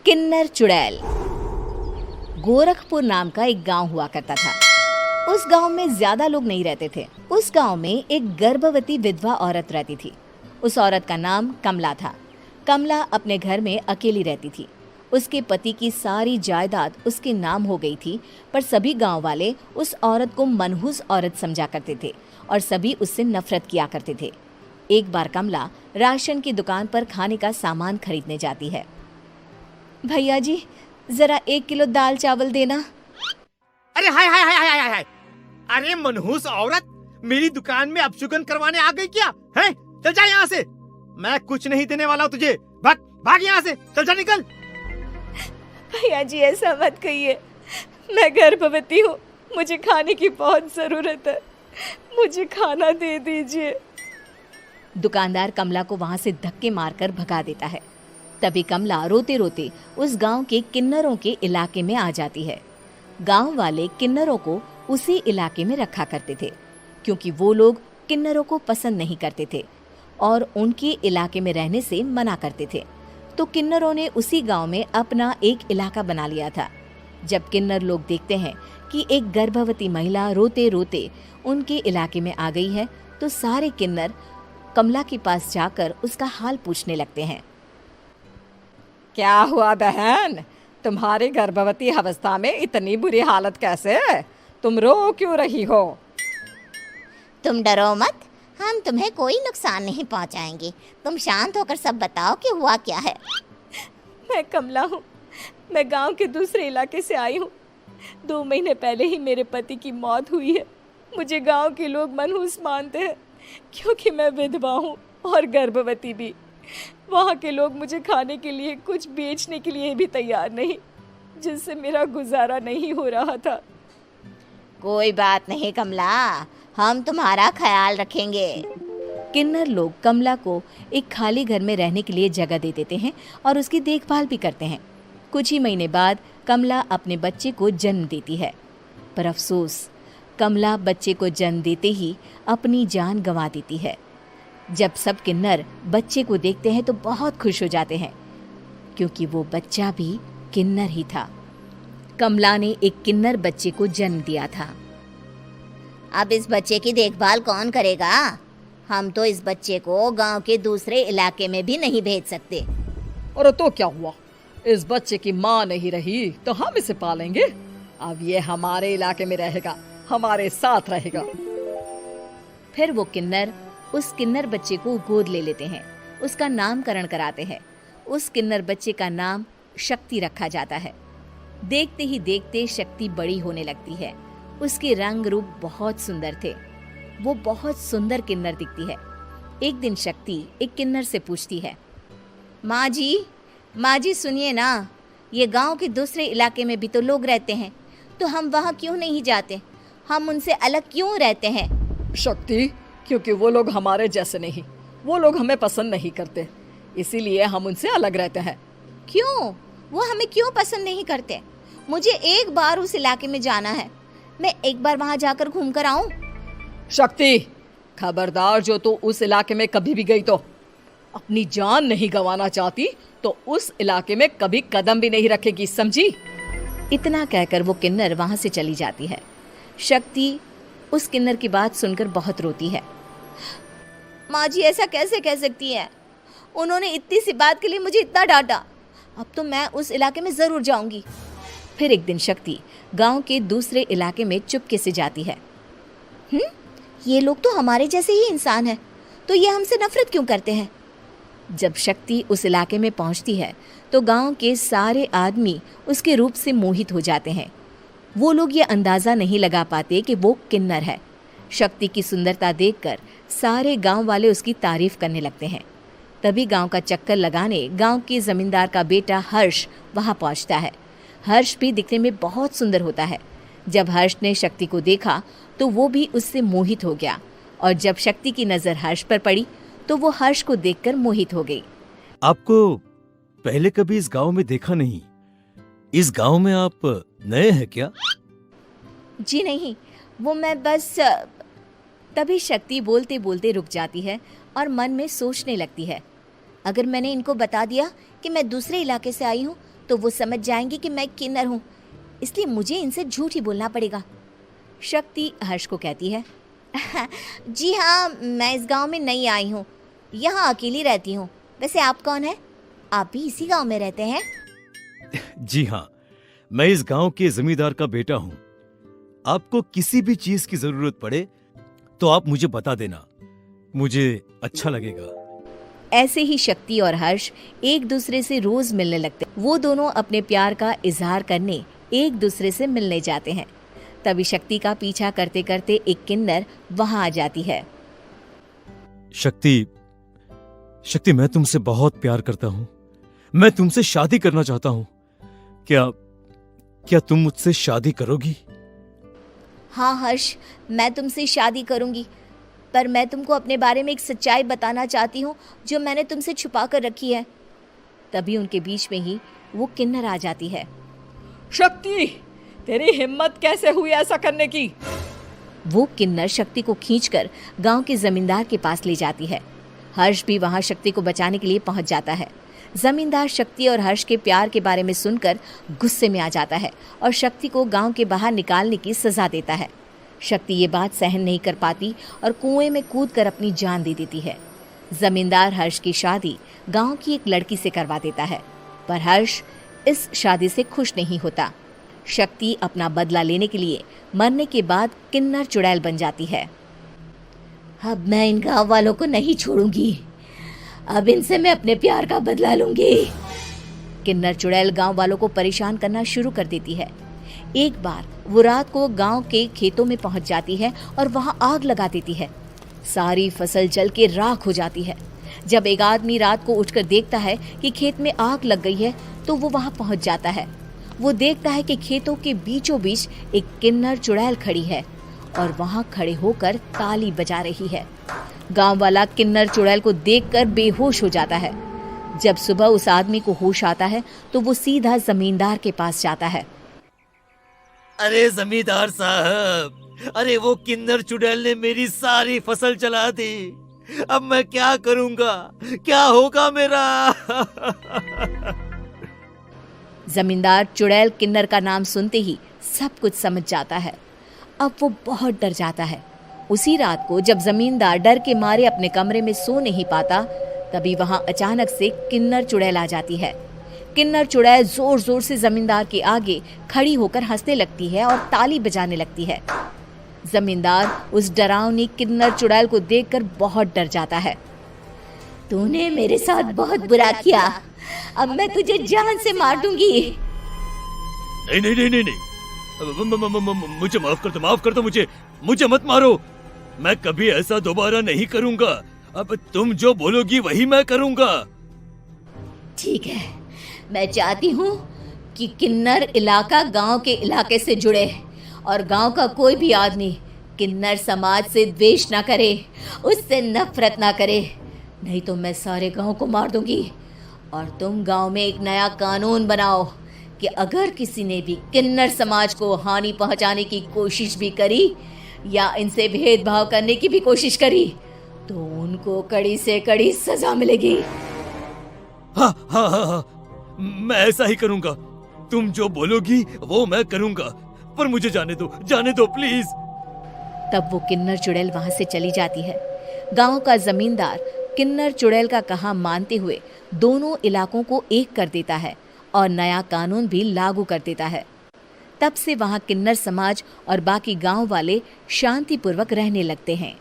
किन्नर चुड़ैल। गोरखपुर नाम का एक गांव हुआ करता था। उस गांव में ज्यादा लोग नहीं रहते थे। उस गांव में एक गर्भवती विधवा औरत रहती थी। उस औरत का नाम कमला था। कमला अपने घर में अकेली रहती थी। उसके पति की सारी जायदाद उसके नाम हो गई थी, पर सभी गांव वाले उस औरत को मनहूस औरत समझा करते थे और सभी उससे नफरत किया करते थे। एक बार कमला राशन की दुकान पर खाने का सामान खरीदने जाती है। भैया जी, जरा 1 किलो दाल चावल देना। अरे हाय हाय हाय हाय हाय! अरे मनहूस औरत, मेरी दुकान में अपशुगन करवाने आ गई क्या? हैं? चल जा यहाँ से। मैं कुछ नहीं देने वाला हूँ तुझे। भाग भाग यहाँ से, चल जा, निकल। भैया जी, ऐसा मत कहिए। मैं गर्भवती हूँ, मुझे खाने की बहुत जरूरत है। मुझे खाना दे दीजिए। दुकानदार कमला को वहां से धक्के मारकर भगा देता है। तभी कमला रोते रोते उस गांव के किन्नरों के इलाके में आ जाती है। गांव वाले किन्नरों को उसी इलाके में रखा करते थे, क्योंकि वो लोग किन्नरों को पसंद नहीं करते थे और उनके इलाके में रहने से मना करते थे। तो किन्नरों ने उसी गांव में अपना एक इलाका बना लिया था। जब किन्नर लोग देखते हैं कि एक गर्भवती महिला रोते रोते उनके इलाके में आ गई है, तो सारे किन्नर कमला के पास जाकर उसका हाल पूछने लगते हैं। क्या हुआ बहन, तुम्हारी गर्भवती अवस्था में इतनी बुरी हालत कैसे? तुम रो क्यों रही हो? तुम डरो मत, हम तुम्हें कोई नुकसान नहीं पहुंचाएंगे। तुम शांत होकर सब बताओ कि हुआ क्या है। मैं कमला हूँ। मैं गांव के दूसरे इलाके से आई हूँ। 2 महीने पहले ही मेरे पति की मौत हुई है। मुझे गांव के लोग मनहूस मानते हैं, क्योंकि मैं विधवा हूँ और गर्भवती भी। वहाँ के लोग मुझे खाने के लिए कुछ बेचने के लिए भी तैयार नहीं, जिससे मेरा गुजारा नहीं हो रहा था। कोई बात नहीं कमला, हम तुम्हारा ख्याल रखेंगे। किन्नर लोग कमला को एक खाली घर में रहने के लिए जगह दे देते हैं और उसकी देखभाल भी करते हैं। कुछ ही महीने बाद कमला अपने बच्चे को जन्म देती है, पर अफसोस, कमला बच्चे को जन्म देते ही अपनी जान गंवा देती है। जब सब किन्नर बच्चे को देखते हैं तो बहुत खुश हो जाते हैं, क्योंकि वो बच्चा भी किन्नर ही था। कमला ने एक किन्नर बच्चे को जन्म दिया था। अब इस बच्चे की देखभाल कौन करेगा? हम तो इस बच्चे को गांव के दूसरे इलाके में भी नहीं भेज सकते। और तो क्या हुआ, इस बच्चे की माँ नहीं रही तो हम इसे पालेंगे। अब ये हमारे इलाके में रहेगा, हमारे साथ रहेगा। फिर वो किन्नर उस किन्नर बच्चे को गोद ले लेते हैं, उसका नामकरण कराते हैं। उस किन्नर बच्चे का नाम शक्ति रखा जाता है। देखते ही देखते शक्ति बड़ी होने लगती है। उसके रंग रूप बहुत सुंदर थे। वो बहुत सुंदर किन्नर दिखती है। एक दिन शक्ति एक किन्नर से पूछती है, माँ जी सुनिए ना, ये गांव के दूसरे इलाके में भी तो लोग रहते हैं, तो हम वहाँ क्यों नहीं जाते? हम उनसे अलग क्यों रहते हैं? शक्ति, क्योंकि वो लोग हमारे जैसे नहीं, वो लोग हमें पसंद नहीं करते, इसीलिए हम उनसे अलग रहते हैं। क्यों? वो हमें क्यों पसंद नहीं करते? मुझे एक बार उस इलाके में जाना है। मैं एक बार वहां जाकर घूम कर आऊं। शक्ति, खबरदार, जो तू उस इलाके में कभी भी गई तो अपनी जान नहीं गंवाना चाहती तो उस इलाके में कभी कदम भी नहीं रखेगी, समझी? इतना कहकर वो किन्नर वहां से चली जाती है। शक्ति उस किन्नर की बात सुनकर बहुत रोती है। माँ जी, ऐसा कैसे कह सकती है? उन्होंने इतनी सी बात के लिए मुझे इतना डांटा। अब तो मैं उस इलाके में जरूर जाऊंगी। फिर एक दिन शक्ति गांव के दूसरे इलाके में चुपके से जाती है। ये लोग तो हमारे जैसे ही इंसान हैं, तो ये हमसे नफरत क्यों करते हैं? जब शक्ति उस इलाके में पहुंचती है तो गांव के सारे आदमी उसके रूप से मोहित हो जाते हैं। वो लोग ये अंदाजा नहीं लगा पाते कि वो किन्नर है। शक्ति की सुंदरता देखकर सारे गांव वाले उसकी तारीफ करने लगते हैं। तभी गांव का चक्कर लगाने गांव के जमींदार का बेटा हर्ष वहां पहुंचता है। हर्ष भी दिखने में बहुत सुंदर होता है। जब हर्ष ने शक्ति को देखा तो वो भी उससे मोहित हो गया, और जब शक्ति की नजर हर्ष पर पड़ी तो वो हर्ष को देखकर मोहित हो गई। आपको पहले कभी इस गांव में देखा नहीं। इस गांव में आप नए हैं क्या? जी नहीं, वो मैं बस। तभी शक्ति बोलते बोलते रुक जाती है और मन में सोचने लगती है, अगर मैंने इनको बता दिया कि मैं दूसरे इलाके से आई हूँ तो वो समझ जाएंगे कि मैं किन्नर हूँ, इसलिए मुझे इनसे झूठ ही बोलना पड़ेगा। शक्ति हर्ष को कहती है, जी हाँ, मैं इस गांव में नई आई हूँ, यहाँ अकेली रहती हूँ। वैसे आप कौन है? आप भी इसी गांव में रहते हैं? जी हाँ, मैं इस गांव के जमींदार का बेटा हूँ। आपको किसी भी चीज की जरूरत पड़े तो आप मुझे बता देना, मुझे अच्छा लगेगा। ऐसे ही शक्ति और हर्ष एक दूसरे से रोज मिलने लगते। वो दोनों अपने प्यार का इजहार करने एक दूसरे से मिलने जाते हैं। तभी शक्ति का पीछा करते करते एक किन्नर वहां आ जाती है। शक्ति, मैं तुमसे बहुत प्यार करता हूँ। मैं तुमसे शादी करना चाहता हूँ। क्या तुम मुझसे शादी करोगी? हाँ हर्ष, मैं तुमसे शादी करूँगी, पर मैं तुमको अपने बारे में एक सच्चाई बताना चाहती हूँ जो मैंने तुमसे छुपा कर रखी है। तभी उनके बीच में ही वो किन्नर आ जाती है। शक्ति, तेरी हिम्मत कैसे हुई ऐसा करने की? वो किन्नर शक्ति को खींचकर गांव के जमींदार के पास ले जाती है। हर्ष भी वहां शक्ति को बचाने के लिए पहुंच जाता है। जमींदार शक्ति और हर्ष के प्यार के बारे में सुनकर गुस्से में आ जाता है और शक्ति को गांव के बाहर निकालने की सजा देता है। शक्ति ये बात सहन नहीं कर पाती और कुएं में कूदकर अपनी जान दे देती है। जमींदार हर्ष की शादी गांव की एक लड़की से करवा देता है, पर हर्ष इस शादी से खुश नहीं होता। शक्ति अपना बदला लेने के लिए मरने के बाद किन्नर चुड़ैल बन जाती है। अब मैं इन गाँव वालों को नहीं छोड़ूंगी, अब इनसे मैं अपने प्यार का बदला लूंगी। किन्नर चुड़ैल गांव वालों को परेशान करना शुरू कर देती है। एक बार वो रात को गांव के खेतों में पहुंच जाती है और वहां आग लगा देती है। सारी फसल जल के राख हो जाती है। जब एक आदमी रात को उठकर देखता है कि खेत में आग लग गई है तो वो वहां पहुंच जाता है। वो देखता है कि खेतों के बीचों बीच एक किन्नर चुड़ैल खड़ी है और वहां खड़े होकर ताली बजा रही है। गांव वाला किन्नर चुड़ैल को देखकर बेहोश हो जाता है। जब सुबह उस आदमी को होश आता है तो वो सीधा जमींदार के पास जाता है। अरे जमींदार साहब, अरे वो किन्नर चुड़ैल ने मेरी सारी फसल जला दी। अब मैं क्या करूंगा? क्या होगा मेरा? जमींदार चुड़ैल किन्नर का नाम सुनते ही सब कुछ समझ जाता है। अब वो बहुत डर जाता है। उसी रात को जब जमींदार डर के मारे अपने कमरे में सो नहीं पाता, तभी वहां अचानक से किन्नर चुड़ैल आ जाती है। किन्नर चुड़ैल जोर जोर से जमींदार के आगे खड़ी होकर हंसने लगती है और ताली बजाने लगती है। जमींदार उस डरावनी किन्नर चुड़ैल को देखकर बहुत डर जाता है। तूने मेरे साथ बहुत बुरा किया, अब मैं तुझे जान से मार दूंगी। नहीं नहीं नहीं नहीं नहीं, मुझे माफ कर दो, मुझे मत मारो। मैं कभी ऐसा दोबारा नहीं करूंगा। अब तुम जो बोलोगी वही मैं करूंगा। ठीक है, मैं चाहती हूँ कि किन्नर इलाका गांव के इलाके से जुड़े और गांव का कोई भी आदमी किन्नर समाज से द्वेष ना करे, उससे नफरत ना करे, नहीं तो मैं सारे गांव को मार दूंगी। और तुम गांव में एक नया कानून बनाओ कि अगर किसी ने भी किन्नर समाज को हानि पहुंचाने की कोशिश भी करी या इनसे भेदभाव करने की भी कोशिश करी तो उनको कड़ी से कड़ी सजा मिलेगी। हाँ हाँ हाँ हाँ, मैं ऐसा ही करूंगा। तुम जो बोलोगी वो मैं करूंगा, पर मुझे जाने दो प्लीज। तब वो किन्नर चुड़ैल वहां से चली जाती है। गांव का जमींदार किन्नर चुड़ैल का कहा मानते हुए दोनों इलाकों को एक कर देता है और नया कानून भी लागू कर देता है। तब से वहां किन्नर समाज और बाकी गांव वाले शांतिपूर्वक रहने लगते हैं।